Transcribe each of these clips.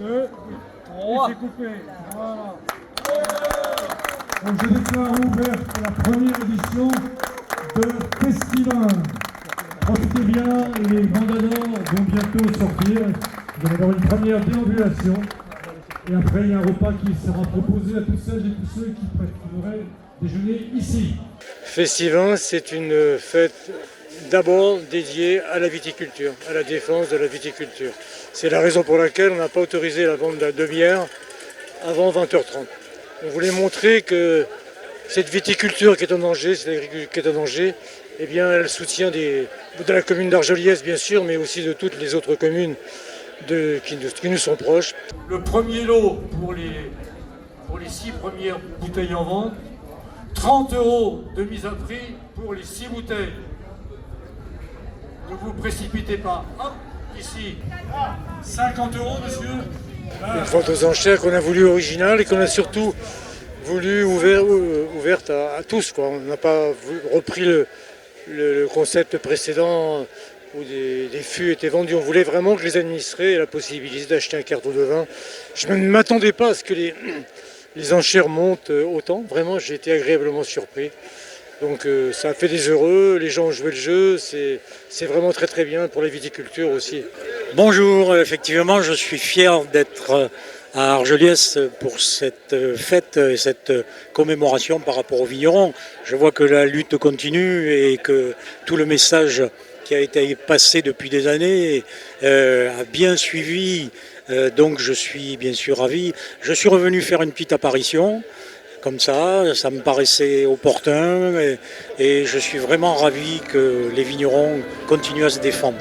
2, 3. Et c'est coupé. Voilà. Donc je déclare ouverte la première édition de Festival. Profitez bien, et les bandadors vont bientôt sortir. Vous allez avoir une première déambulation. Et après, il y a un repas qui sera proposé à toutes celles et tous ceux qui préféreraient déjeuner ici. Festivin, c'est une fête d'abord dédiée à la viticulture, à la défense de la viticulture. C'est la raison pour laquelle on n'a pas autorisé la vente de bière avant 20h30. On voulait montrer que cette viticulture qui est en danger, cette agriculture qui est en danger, eh bien, elle soutient de la commune d'Argelliès, bien sûr, mais aussi de toutes les autres communes qui nous sont proches. Le premier lot pour les 6 premières bouteilles en vente, 30 € de mise à prix pour les 6 bouteilles. Ne vous précipitez pas. Hop, ici. 50 €, monsieur. Une vente aux enchères qu'on a voulu originale et qu'on a surtout voulu ouverte à tous, quoi. On n'a pas repris le concept précédent où des fûts étaient vendus. On voulait vraiment que les administrés aient la possibilité d'acheter un carton de vin. Je ne m'attendais pas à ce que les enchères montent autant. Vraiment, j'ai été agréablement surpris. Donc ça a fait des heureux, les gens ont joué le jeu, c'est vraiment très très bien pour la viticulture aussi. Bonjour, effectivement je suis fier d'être à Argelliès pour cette fête et cette commémoration par rapport aux vignerons. Je vois que la lutte continue et que tout le message qui a été passé depuis des années a bien suivi, donc je suis bien sûr ravi. Je suis revenu faire une petite apparition. Comme ça me paraissait opportun et je suis vraiment ravi que les vignerons continuent à se défendre.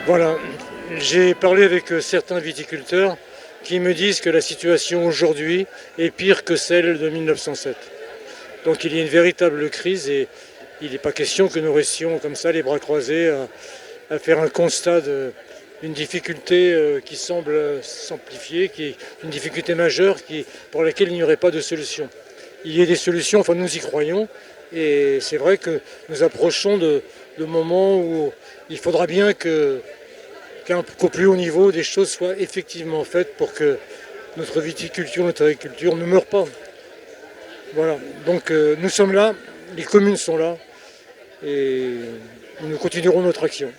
Voilà, j'ai parlé avec certains viticulteurs qui me disent que la situation aujourd'hui est pire que celle de 1907. Donc il y a une véritable crise et il n'est pas question que nous restions comme ça, les bras croisés, à faire un constat d'une difficulté qui semble s'amplifier, qui est une difficulté majeure pour laquelle il n'y aurait pas de solution. Il y a des solutions, enfin nous y croyons, et c'est vrai que nous approchons de moments où il faudra bien qu'au plus haut niveau, des choses soient effectivement faites pour que notre viticulture, notre agriculture ne meure pas. Voilà, donc nous sommes là, les communes sont là, et nous continuerons notre action.